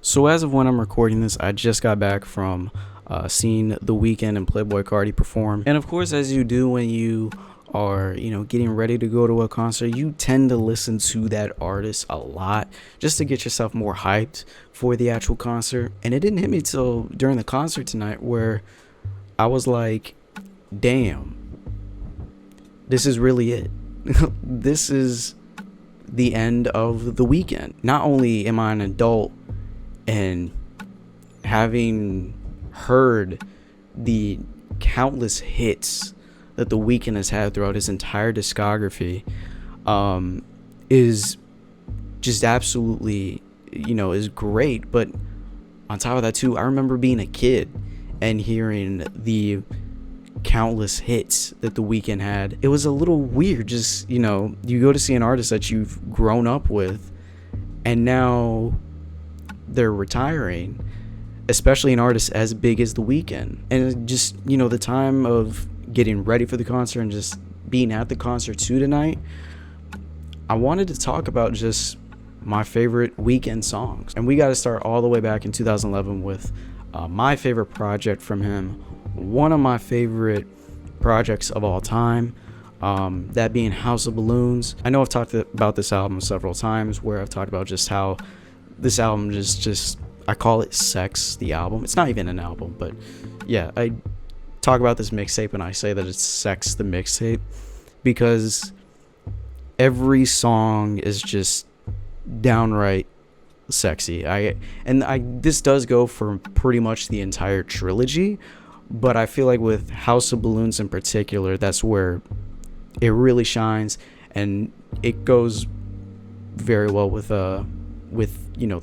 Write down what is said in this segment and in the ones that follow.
So as of when I'm recording this, I just got back from seeing The Weeknd and Playboi Carti perform. And of course, as you do when you are, getting ready to go to a concert, you tend to listen to that artist a lot just to get yourself more hyped for the actual concert. And it didn't hit me till during the concert tonight where I was like, damn, this is really it. This is the end of The Weeknd. Not only am I an adult and having heard the countless hits that The Weeknd has had throughout his entire discography, is just absolutely, is great. But on top of that too, I remember being a kid and hearing the countless hits that The Weeknd had. It was a little weird, just, you go to see an artist that you've grown up with and now they're retiring, especially an artist as big as The Weeknd. And just, the time of getting ready for the concert and just being at the concert too tonight, I wanted to talk about just my favorite Weeknd songs. And we got to start all the way back in 2011 with my favorite project from him, one of my favorite projects of all time, that being House of Balloons. I know I've talked about this album several times, where I've talked about just how this album is just, I call it Sex, the album. It's not even an album, but yeah, I talk about this mixtape and I say that it's Sex, the mixtape, because every song is just downright sexy. This does go for pretty much the entire trilogy, but I feel like with House of Balloons in particular, that's where it really shines, and it goes very well with the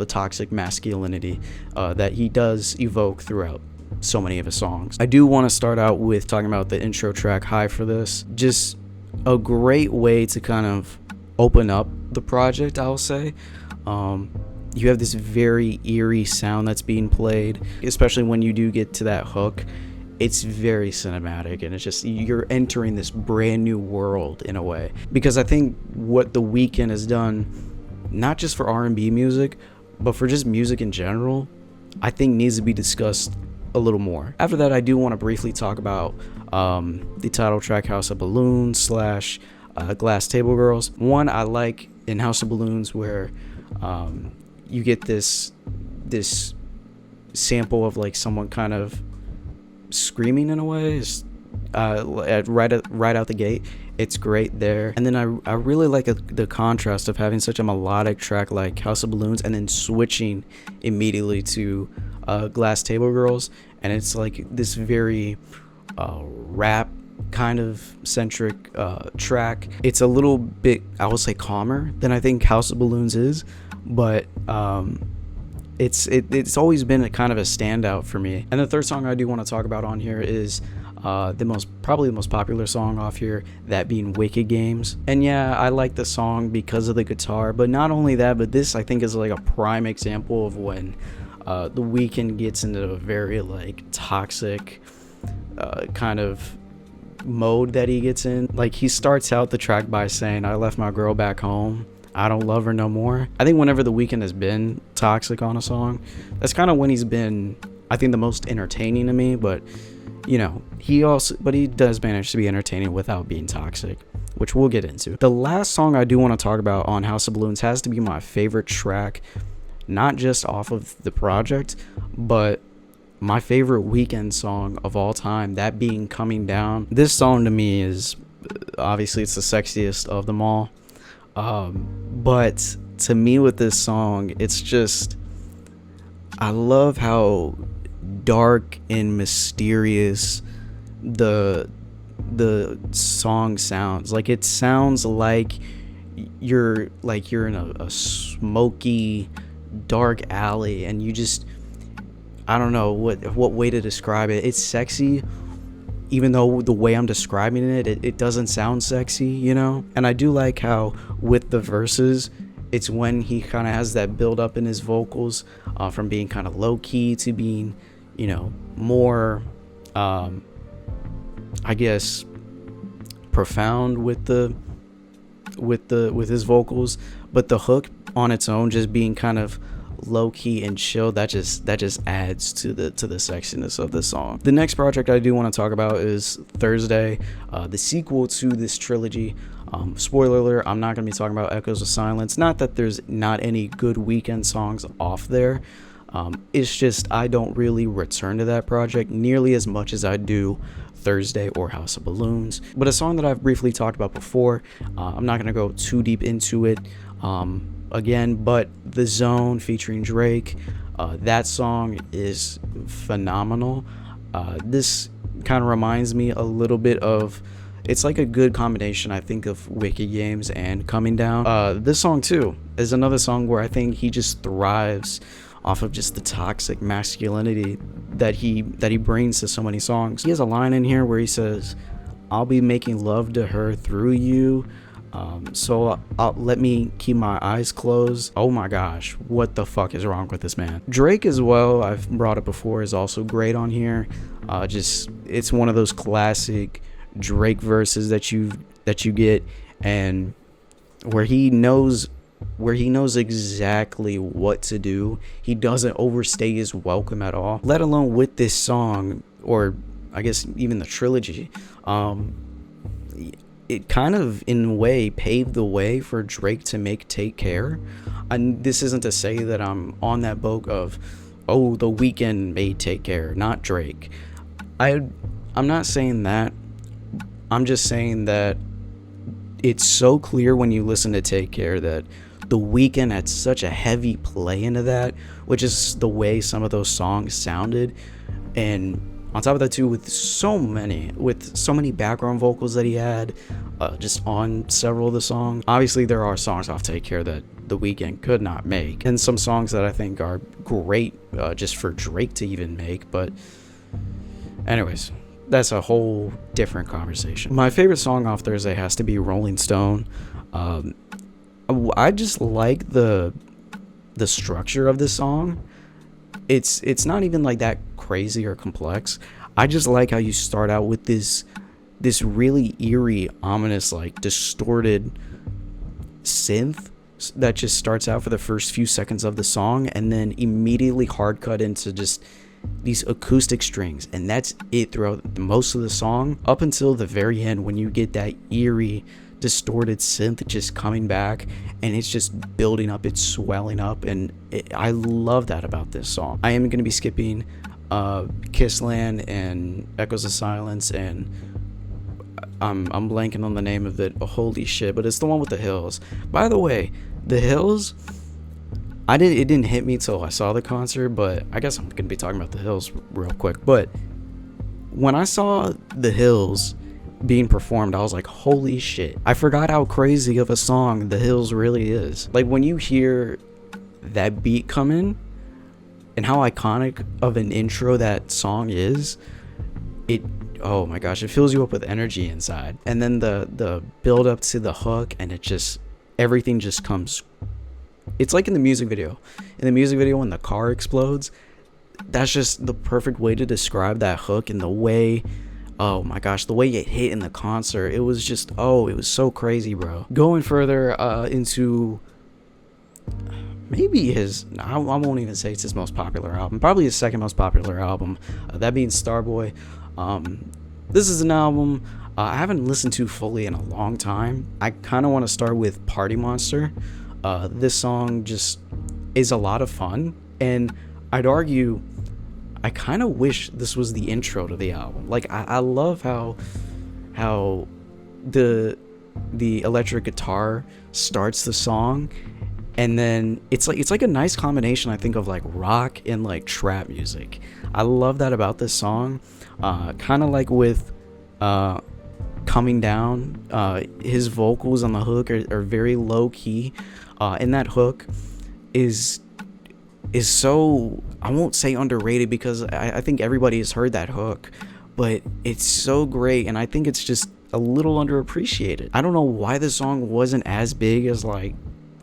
toxic masculinity that he does evoke throughout so many of his songs. I do want to start out with talking about the intro track, High, for this. Just a great way to kind of open up the project, I'll say. You have this very eerie sound that's being played, especially when you do get to that hook. It's very cinematic, and it's just, you're entering this brand new world in a way. Because I think what The Weeknd has done, not just for R&B music, but for just music in general, I think needs to be discussed a little more. After that, I do want to briefly talk about the title track, House of Balloons / Glass Table Girls. One, I like in House of Balloons where you get this sample of like someone kind of screaming in a way, right out the gate. It's great there. And then I really like the contrast of having such a melodic track like House of Balloons and then switching immediately to Glass Table Girls, and it's like this very rap kind of centric track. It's a little bit, I will say, calmer than I think House of Balloons is, but it's always been a kind of a standout for me. And the third song I do want to talk about on here is probably the most popular song off here, that being Wicked Games. And yeah, I like the song because of the guitar, but not only that, but this I think is like a prime example of when The Weeknd gets into a very like toxic kind of mode that he gets in. Like, he starts out the track by saying, "I left my girl back home, I don't love her no more." I think whenever The Weeknd has been toxic on a song, that's kind of when he's been, I think, the most entertaining to me. But he does manage to be entertaining without being toxic, which we'll get into. The last song I do want to talk about on House of Balloons has to be my favorite track, not just off of the project, but my favorite Weeknd song of all time, that being Coming Down. This song to me is, obviously, it's the sexiest of them all. But to me with this song, it's just, I love how dark and mysterious the song sounds. Like, it sounds like you're in a smoky, dark alley, and you just, I don't know what way to describe it. It's sexy, even though the way I'm describing it doesn't sound sexy, And I do like how with the verses, it's when he kind of has that build up in his vocals, from being kind of low key to being, more, I guess, profound with his vocals. But the hook on its own just being kind of low key and chill, that just adds to the sexiness of the song. The next project I do want to talk about is Thursday, the sequel to this trilogy. Spoiler alert, I'm not going to be talking about Echoes of Silence. Not that there's not any good Weeknd songs off there. It's just I don't really return to that project nearly as much as I do Thursday or House of Balloons. But a song that I've briefly talked about before, I'm not going to go too deep into it again, but The Zone featuring Drake, that song is phenomenal. This kind of reminds me a little bit of, it's like a good combination, I think, of Wicked Games and Coming Down. This song too is another song where I think he just thrives off of just the toxic masculinity that he brings to so many songs. He has a line in here where he says, "I'll be making love to her through you, so let me keep my eyes closed." Oh my gosh, what the fuck is wrong with this man? Drake as well, I've brought it before, is also great on here. Just, it's one of those classic Drake verses that you get, and where he knows exactly what to do. He doesn't overstay his welcome at all, let alone with this song, or I guess even the trilogy. It kind of in a way paved the way for Drake to make Take Care. And this isn't to say that I'm on that boat of, oh, the Weeknd made Take Care, not Drake. I'm not saying that. I'm just saying that it's so clear when you listen to Take Care that the Weeknd had such a heavy play into that, which is the way some of those songs sounded. And on top of that too, with so many background vocals that he had, just on several of the songs. Obviously there are songs off Take Care that the Weeknd could not make, and some songs that I think are great just for Drake to even make. But anyways, that's a whole different conversation. My favorite song off Thursday has to be Rolling Stone. I just like the structure of the song. It's not even like that crazy or complex. I just like how you start out with this really eerie, ominous, like distorted synth that just starts out for the first few seconds of the song, and then immediately hard cut into just these acoustic strings, and that's it throughout most of the song up until the very end, when you get that eerie distorted synth just coming back, and it's just building up, it's swelling up, and I love that about this song. I am going to be skipping Kissland and Echoes of Silence, and I'm blanking on the name of it. Oh, holy shit, but it's the one with the hills. By the way, the hills, it didn't hit me till I saw the concert, but I guess I'm going to be talking about the hills real quick. But when I saw the hills being performed, I was like, holy shit, I forgot how crazy of a song the hills really is. Like, when you hear that beat come in and how iconic of an intro that song is, oh my gosh, it fills you up with energy inside. And then the build up to the hook, and everything just comes. It's like in the music video when the car explodes. That's just the perfect way to describe that hook, and the way, oh my gosh, the way it hit in the concert, it was just, it was so crazy, bro. Going further into maybe I won't even say it's his most popular album, probably his second most popular album, that being Starboy. This is an album I haven't listened to fully in a long time. I kind of want to start with Party Monster. This song just is a lot of fun, and I'd argue I kind of wish this was the intro to the album. Like, I love how the electric guitar starts the song, and then it's like a nice combination, I think, of like rock and like trap music. I love that about this song. Kind of like with Coming Down, his vocals on the hook are very low key, and that hook is so, I won't say underrated, because I think everybody has heard that hook, but it's so great, and I think it's just a little underappreciated. I don't know why the song wasn't as big as like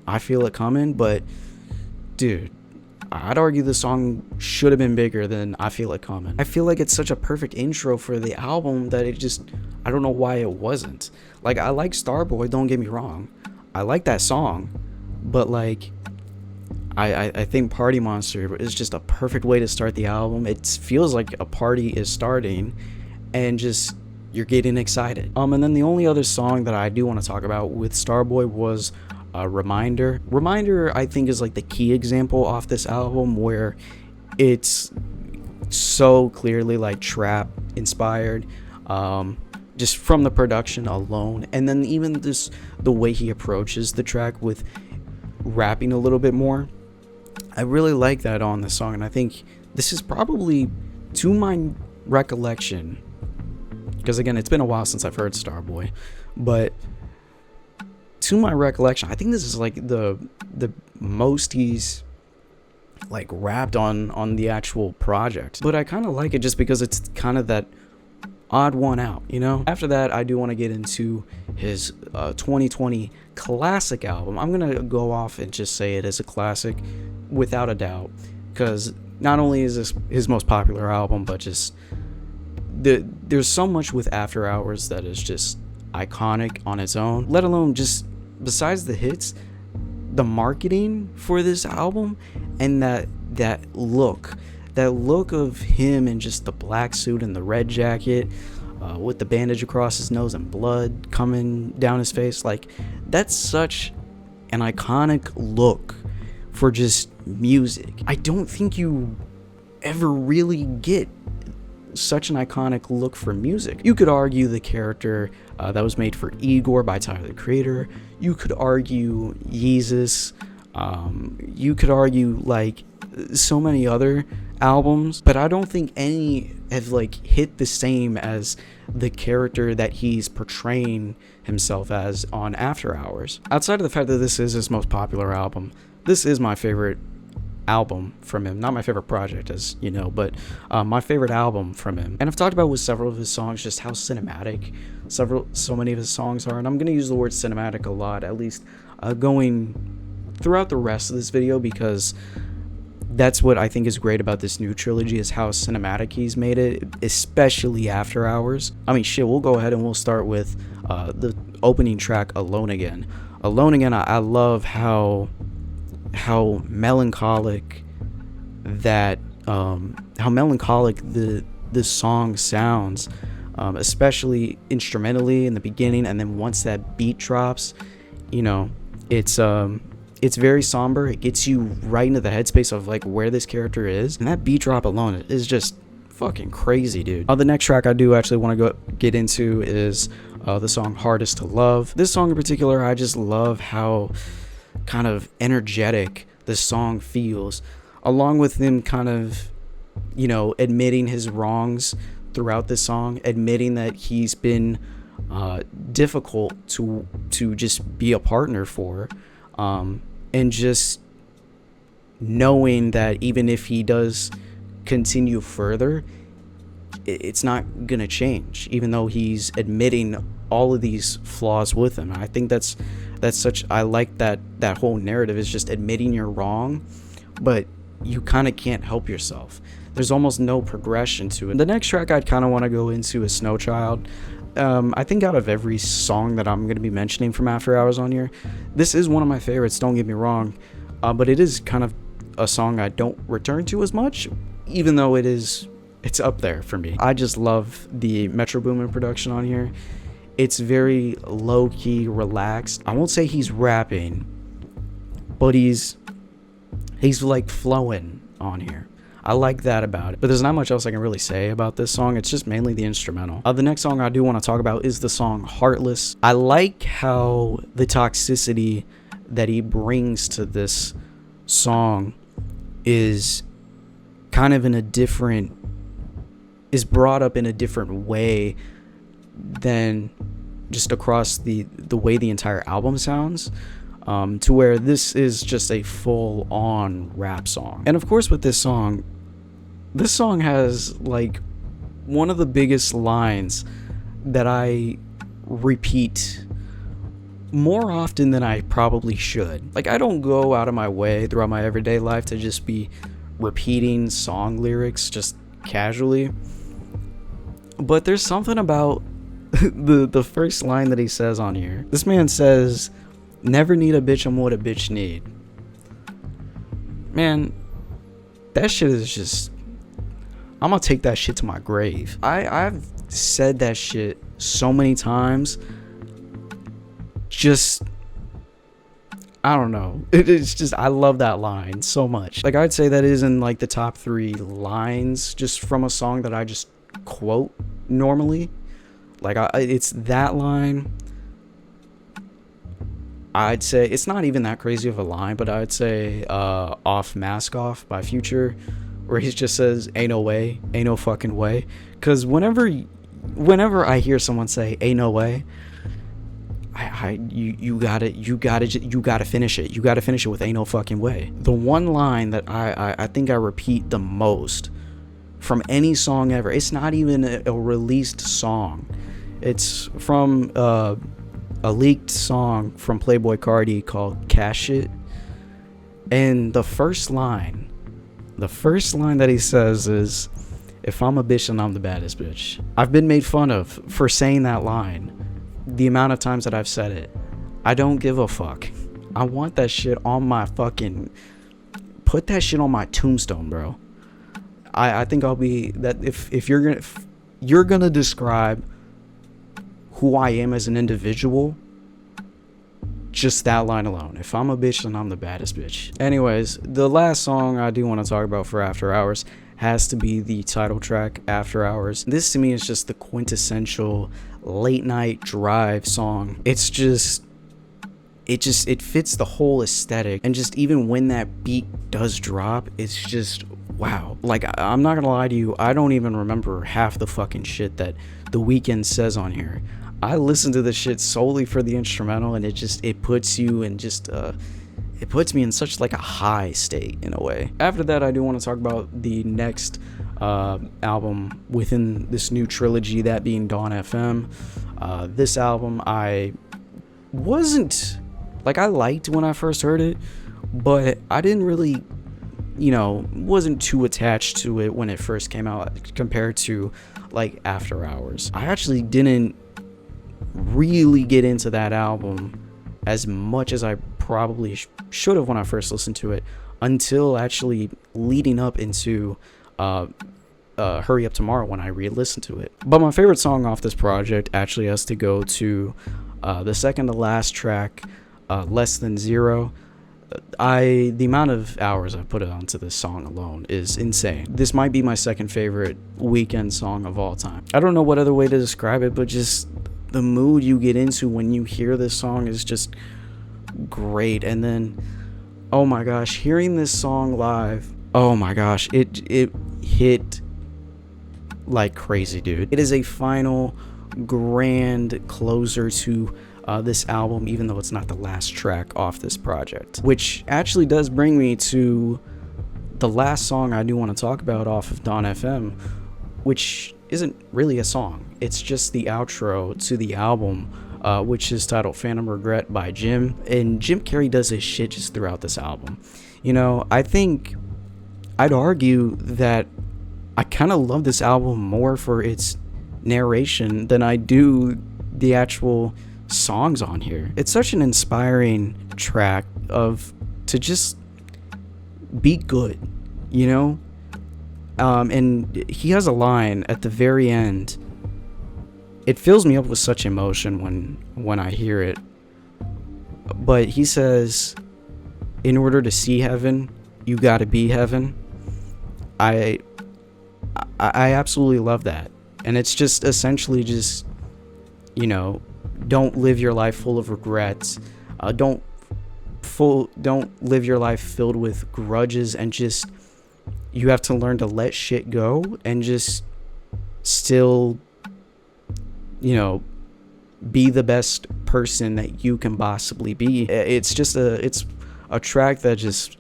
I Feel It Coming, but dude, I'd argue the song should have been bigger than I Feel It Coming. I feel like it's such a perfect intro for the album that I don't know why it wasn't. Like, I like Starboy, don't get me wrong, I like that song, but like, I think Party Monster is just a perfect way to start the album. It feels like a party is starting, and just you're getting excited. And then the only other song that I do want to talk about with Starboy was Reminder. Reminder, I think, is like the key example off this album where it's so clearly like trap inspired, just from the production alone, and then even just the way he approaches the track with rapping a little bit more. I really like that on the song, and I think this is probably, to my recollection, because again, it's been a while since I've heard Starboy, but to my recollection, I think this is like the most he's like rapped on the actual project. But I kind of like it just because it's kind of that odd one out, you know? After that, I do want to get into his 2020 classic album. I'm going to go off and just say it is a classic without a doubt, because not only is this his most popular album, but just there's so much with After Hours that is just iconic on its own, let alone just besides the hits, the marketing for this album, and that look of him in just the black suit and the red jacket, with the bandage across his nose and blood coming down his face. Like, that's such an iconic look for just music. I don't think you ever really get such an iconic look for music. You could argue the character that was made for Igor by Tyler the Creator. You could argue Yeezus. You could argue like so many other albums, but I don't think any have like hit the same as the character that he's portraying himself as on After Hours. Outside of the fact that this is his most popular album, this is my favorite album from him. Not my favorite project, as you know, but my favorite album from him. And I've talked about with several of his songs just how cinematic so many of his songs are, and I'm going to use the word cinematic a lot, at least going throughout the rest of this video, because that's what I think is great about this new trilogy, is how cinematic he's made it, especially After Hours. I mean, shit, we'll go ahead and we'll start with the opening track, Alone Again. Alone Again, I love how melancholic that the song sounds, especially instrumentally in the beginning, and then once that beat drops, you know, it's very somber. It gets you right into the headspace of like where this character is, and that beat drop alone is just fucking crazy, dude. The next track I do actually want to get into is the song Hardest to Love. This song in particular, I just love how kind of energetic the song feels, along with him kind of, you know, admitting his wrongs throughout the song, admitting that he's been difficult to just be a partner for, and just knowing that even if he does continue further, it's not gonna change, even though he's admitting all of these flaws with him. I think that's such, I like that whole narrative is just admitting you're wrong, but you kind of can't help yourself. There's almost no progression to it. The next track I'd kind of want to go into is Snowchild. I think out of every song that I'm going to be mentioning from After Hours on here, this is one of my favorites, don't get me wrong, but it is kind of a song I don't return to as much, even though it's up there for me. I just love the Metro Boomin production on here. It's very low-key, relaxed. I won't say he's rapping, but he's like flowing on here. I like that about it. But there's not much else I can really say about this song. It's just mainly the instrumental. The next song I do want to talk about is the song Heartless. I like how the toxicity that he brings to this song is kind of is brought up in a different way than just across the way the entire album sounds, to where this is just a full-on rap song. And of course with this song has like one of the biggest lines that I repeat more often than I probably should. Like, I don't go out of my way throughout my everyday life to just be repeating song lyrics just casually, but there's something about the first line that he says on here. This man says, "Never need a bitch, I'm what a bitch need." man, that shit is just, I'm gonna take that shit to my grave. I've said that shit so many times. Just, I don't know. It's just, I love that line so much. Like, I'd say that is in like the top 3 lines just from a song that I just quote normally. Like, it's that line. I'd say it's not even that crazy of a line, but I'd say Off Mask Off by Future, where he just says, ain't no way, ain't no fucking way. Because whenever I hear someone say ain't no way, you gotta finish it. You gotta finish it with ain't no fucking way. The one line that I think I repeat the most from any song ever, it's not even a released song. It's from a leaked song from Playboi Carti called Cash It. And the first line that he says is, if I'm a bitch, then I'm the baddest bitch. I've been made fun of for saying that line. The amount of times that I've said it. I don't give a fuck. I want that shit on my fucking, put that shit on my tombstone, bro. I think I'll be that. If you're gonna describe who I am as an individual, just that line alone. If I'm a bitch, then I'm the baddest bitch. Anyways, the last song I do want to talk about for After Hours has to be the title track, After Hours. This to me is just the quintessential late night drive song. It fits the whole aesthetic, and just even when that beat does drop, it's just wow. Like, I'm not gonna lie to you, I don't even remember half the fucking shit that The Weeknd says on here. I listen to this shit solely for the instrumental, and it puts you in just it puts me in such like a high state in a way. After that, I do want to talk about the next album within this new trilogy, that being Dawn FM. This album I wasn't like, I liked when I first heard it, but I didn't really, wasn't too attached to it when it first came out compared to like After Hours. I actually didn't really get into that album as much as I probably should have when I first listened to it, until actually leading up into Hurry Up Tomorrow, when I re-listened to it. But my favorite song off this project actually has to go to the second to last track, Less Than Zero. The amount of hours I put onto this song alone is insane. This might be my second favorite Weeknd song of all time. I don't know what other way to describe it, but just the mood you get into when you hear this song is just great. And then, oh my gosh, hearing this song live, oh my gosh, it hit like crazy, dude. It is a final grand closer to this album, even though it's not the last track off this project, which actually does bring me to the last song I do want to talk about off of Dawn FM, which isn't really a song. It's just the outro to the album, which is titled Phantom Regret by Jim. And Jim Carrey does his shit just throughout this album. I think I'd argue that I kind of love this album more for its narration than I do the actual songs on here. It's such an inspiring track to just be good, and he has a line at the very end. It fills me up with such emotion when I hear it. But he says, in order to see heaven, you gotta be heaven. I absolutely love that. And it's just essentially just, don't live your life full of regrets. Don't live your life filled with grudges, and just, you have to learn to let shit go and just still, be the best person that you can possibly be. It's just it's a track that just,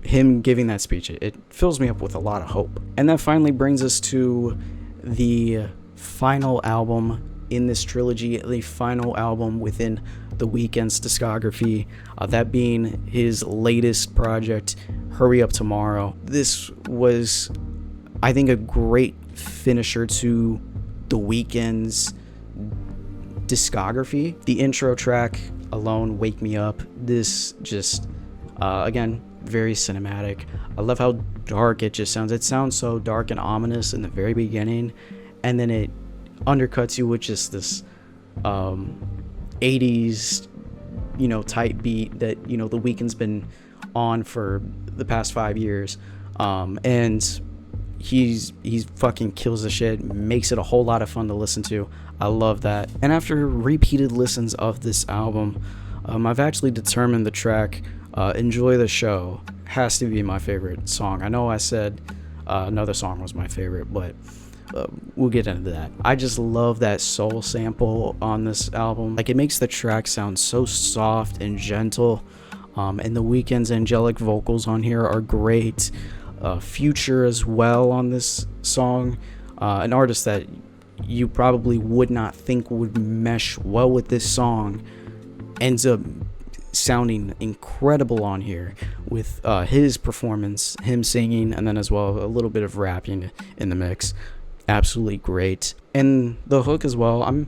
him giving that speech, it fills me up with a lot of hope. And that finally brings us to the final album in this trilogy, the final album within The Weeknd's discography, that being his latest project, Hurry Up Tomorrow. This was, I think, a great finisher to The Weeknd's discography. The intro track alone, Wake Me Up, this just, again, very cinematic. I love how dark it just sounds. It sounds so dark and ominous in the very beginning, and then it undercuts you with just this 80s, type beat that, the Weeknd's been on for the past 5 years. And he's fucking kills the shit, makes it a whole lot of fun to listen to. I love that. And after repeated listens of this album, I've actually determined the track Enjoy the Show has to be my favorite song. I know I said another song was my favorite, but we'll get into that. I just love that soul sample on this album. Like, it makes the track sound so soft and gentle. And the Weeknd's angelic vocals on here are great. Future as well on this song, an artist that you probably would not think would mesh well with this song, ends up sounding incredible on here with his performance, him singing, and then as well a little bit of rapping in the mix. Absolutely great. And the hook as well. I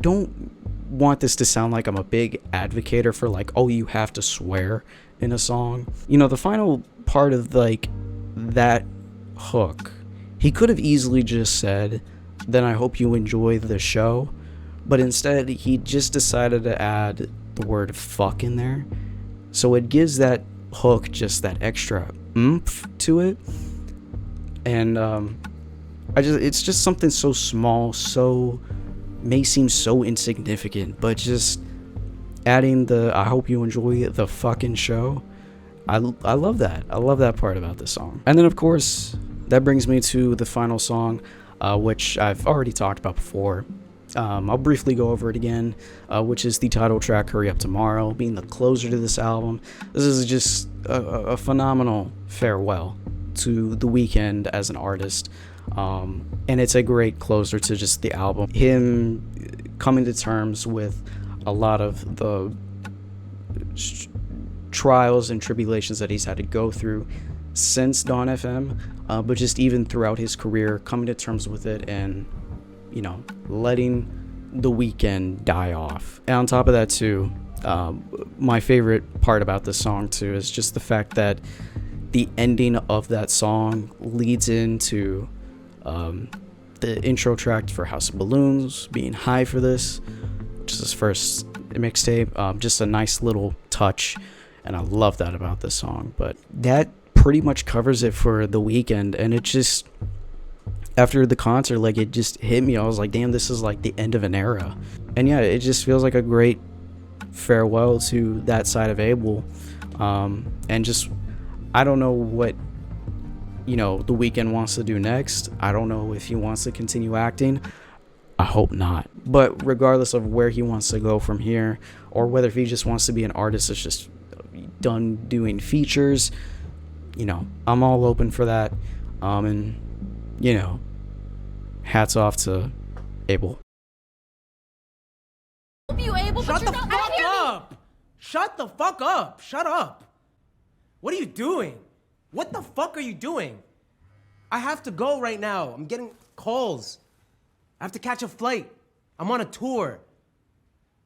don't want this to sound like I'm a big advocator for like, oh, you have to swear in a song. The final part of like that hook, he could have easily just said, then I hope you enjoy the show, but instead he just decided to add the word fuck in there, so it gives that hook just that extra oomph to it. And it's just something so small, so may seem so insignificant, but just adding the I hope you enjoy the fucking show, I love that. I love that part about this song. And then of course that brings me to the final song, which I've already talked about before. I'll briefly go over it again, which is the title track Hurry Up Tomorrow, being the closer to this album. This is just a phenomenal farewell to the Weeknd as an artist. And it's a great closer to just the album. Him coming to terms with a lot of the trials and tribulations that he's had to go through since Dawn FM, but just even throughout his career, coming to terms with it and, letting the Weeknd die off. And on top of that too, my favorite part about this song too is just the fact that the ending of that song leads into the intro track for House of Balloons, being high for this, which is his first mixtape. Just a nice little touch, and I love that about this song. But that pretty much covers it for the Weeknd, and it just, after the concert, like, it just hit me. I was like, damn, this is like the end of an era. And yeah, it just feels like a great farewell to that side of Abel. And just, I don't know what the Weeknd wants to do next. I don't know if he wants to continue acting. I hope not. But regardless of where he wants to go from here, or whether if he just wants to be an artist that's just done doing features, I'm all open for that. And hats off to Abel. You Abel, Shut the fuck up! Shut the fuck up! Shut up! What are you doing? What the fuck are you doing? I have to go right now. I'm getting calls. I have to catch a flight. I'm on a tour.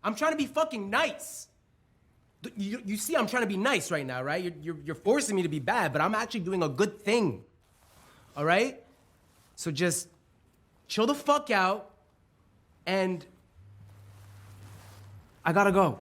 I'm trying to be fucking nice. You see I'm trying to be nice right now, right? You're forcing me to be bad, but I'm actually doing a good thing. All right? So just chill the fuck out, and I gotta go.